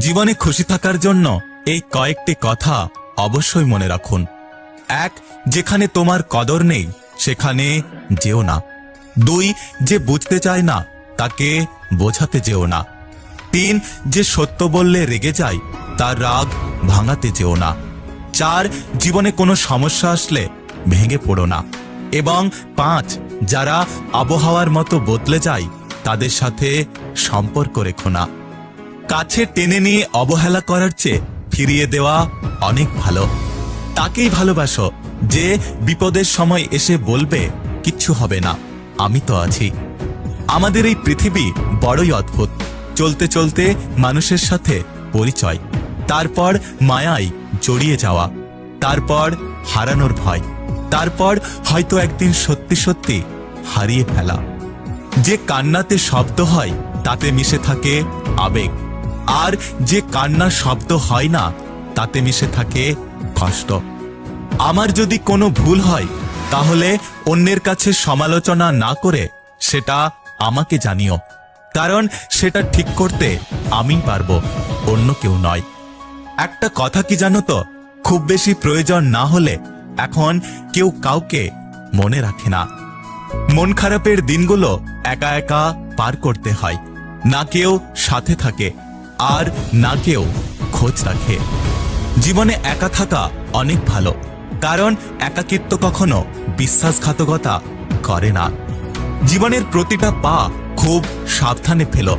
জীবনে খুশি থাকার জন্য এই কয়েকটি কথা অবশ্যই মনে রাখুন। 1. যেখানে তোমার কদর নেই সেখানে যেও না। 2. যে বুঝতে চায় না তাকে বোঝাতে যেও না। 3. যে সত্য বললে রেগে যায় তার রাগ ভাঙাতে যেও না। 4. জীবনে কোনো সমস্যা আসলে ভেঙে পড়ো না। এবং 5. যারা আবহাওয়ার মতো বদলে যায় তাদের সাথে সম্পর্ক রেখো না। কাছে টেনে নিয়ে অবহেলা করার চেয়ে ফিরিয়ে দেওয়া অনেক ভালো। তাকেই ভালোবাসো যে বিপদের সময় এসে বলবে কিচ্ছু হবে না, আমি তো আছি। আমাদের এই পৃথিবী বড়ই অদ্ভুত। চলতে চলতে মানুষের সাথে পরিচয়, তারপর মায়ায় জড়িয়ে যাওয়া, তারপর হারানোর ভয়, তারপর হয়তো একদিন সত্যি সত্যি হারিয়ে ফেলা। যে কান্নাতে শব্দ হয় তাতে মিশে থাকে আবেগ, আর যে কান্না শব্দ হয় না তাতে মিশে থাকে কষ্ট। আমার যদি কোনো ভুল হয় তাহলে অন্যের কাছে সমালোচনা না করে সেটা আমাকে জানিও, কারণ সেটা ঠিক করতে আমিই পারবো, অন্য কেউ নয়। একটা কথা কি জানো তো, খুব বেশি প্রয়োজন না হলে এখন কেউ কাউকে মনে রাখে না। মন খারাপের দিনগুলো একা একা পার করতে হয়, না কেউ সাথে থাকে আর না কেউ খোঁজ রাখে। জীবনে একা থাকা অনেক ভালো, কারণ একাকিত্ব কখনো বিশ্বাসঘাতকতা করে না। জীবনের প্রতিটা পা খুব সাবধানে ফেলো,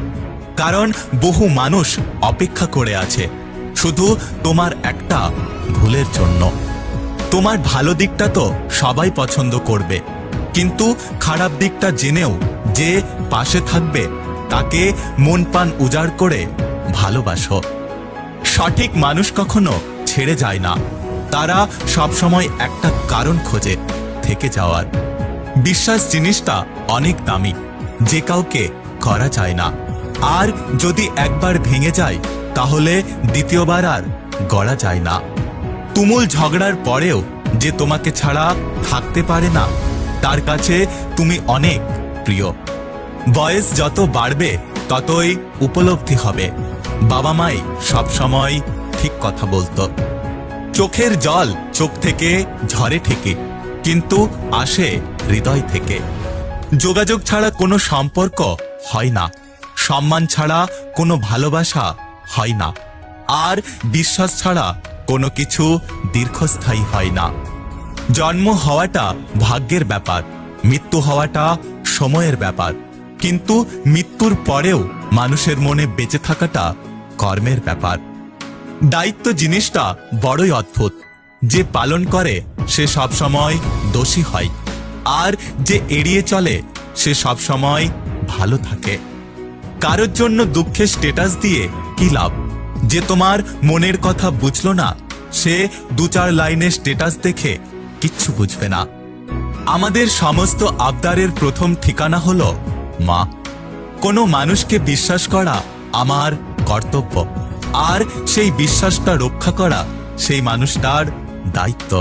কারণ বহু মানুষ অপেক্ষা করে আছে শুধু তোমার একটা ভুলের জন্য। তোমার ভালো দিকটা তো সবাই পছন্দ করবে, কিন্তু খারাপ দিকটা জেনেও যে পাশে থাকবে তাকে মন প্রাণ উজাড় করে ভালোবাসো। সঠিক মানুষ কখনো ছেড়ে যায় না, তারা সবসময় একটা কারণ খোঁজে থেকে যাওয়ার। বিশ্বাস জিনিসটা অনেক দামি, যে কাউকে করা যায় না, আর যদি একবার ভেঙে যায় তাহলে দ্বিতীয়বার আর গড়া যায় না। তুমুল ঝগড়ার পরেও যে তোমাকে ছাড়া থাকতে পারে না তার কাছে তুমি অনেক প্রিয়। বয়স যত বাড়বে ততই উপলব্ধি হবে বাবা মাই সবসময় ঠিক কথা বলতো। চোখের জল চোখ থেকে ঝরে ঠিকই, কিন্তু আসে হৃদয় থেকে। যোগাযোগ ছাড়া কোনো সম্পর্ক হয় না, সম্মান ছাড়া কোনো ভালোবাসা হয় না, আর বিশ্বাস ছাড়া কোনো কিছু দীর্ঘস্থায়ী হয় না। জন্ম হওয়াটা ভাগ্যের ব্যাপার, মৃত্যু হওয়াটা সময়ের ব্যাপার, কিন্তু মৃত্যুর পরেও মানুষের মনে বেঁচে থাকাটা কর্মের ব্যাপার। দায়িত্ব জিনিসটা বড়ই অদ্ভুত, যে পালন করে সে সবসময় দোষী হয়, আর যে এড়িয়ে চলে সে সবসময় ভালো থাকে। কারোর জন্য দুঃখের স্ট্যাটাস দিয়ে কি লাভ? যে তোমার মনের কথা বুঝলো না সে 2-4 লাইনের স্ট্যাটাস দেখে কিচ্ছু বুঝবে না। আমাদের সমস্ত আবদারের প্রথম ঠিকানা হলো মা। কোনো মানুষকে বিশ্বাস করা আমার কর্তব্য, আর সেই বিশ্বাসটা রক্ষা করা সেই মানুষটার দায়িত্ব।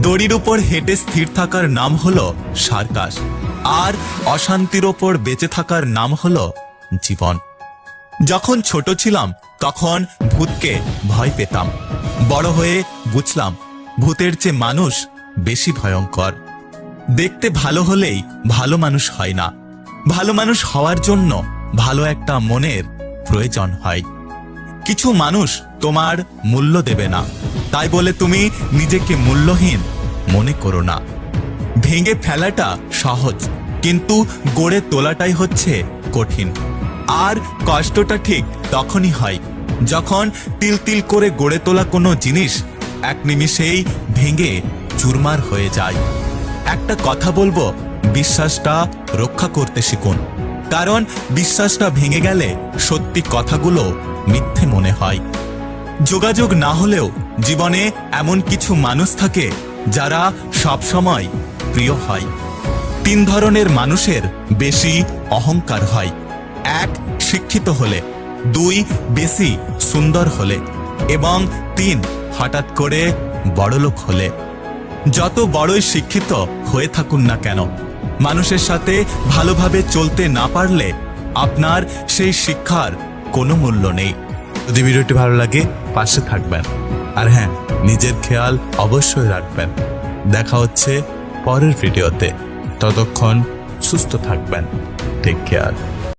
দড়ির উপর হেঁটে স্থির থাকার নাম হলো সার্কাস, আর অশান্তির ওপর বেঁচে থাকার নাম হলো জীবন। যখন ছোট ছিলাম তখন ভূতকে ভয় পেতাম, বড় হয়ে বুঝলাম ভূতের চেয়ে মানুষ বেশি ভয়ঙ্কর। দেখতে ভালো হলেই ভালো মানুষ হয় না, ভালো মানুষ হওয়ার জন্য ভালো একটা মনের প্রয়োজন হয়। কিছু মানুষ তোমার মূল্য দেবে না, তাই বলে তুমি নিজেকে মূল্যহীন মনে করো না। ভেঙে ফেলাটা সহজ, কিন্তু গড়ে তোলাটাই হচ্ছে কঠিন। আর কষ্টটা ঠিক তখনই হয় যখন তিল তিল করে গড়ে তোলা কোনো জিনিস এক নিমিষেই ভেঙে চুরমার হয়ে যায়। একটা কথা বলবো, বিশ্বাসটা রক্ষা করতে শিখুন, কারণ বিশ্বাসটা ভেঙে গেলে সত্যি কথাগুলো মিথ্যে মনে হয়। যোগাযোগ না হলেও জীবনে এমন কিছু মানুষ থাকে যারা সবসময় প্রিয় হয়। 3 ধরনের মানুষের বেশি অহংকার হয়। 1. শিক্ষিত হলে, 2. বেশি সুন্দর হলে, এবং 3. হঠাৎ করে বড়লোক হলে। যত বড়ই শিক্ষিত হয়ে থাকুন না কেন, মানুষের সাথে ভালোভাবে চলতে না পারলে আপনার সেই শিক্ষার কোনো মূল্য নেই। যদি ভিডিওটি ভালো লাগে পাশে থাকবেন, আর হ্যাঁ, নিজের খেয়াল অবশ্যই রাখবেন। দেখা হচ্ছে পরের ভিডিওতে। ততক্ষণ সুস্থ থাকবেন। Take care.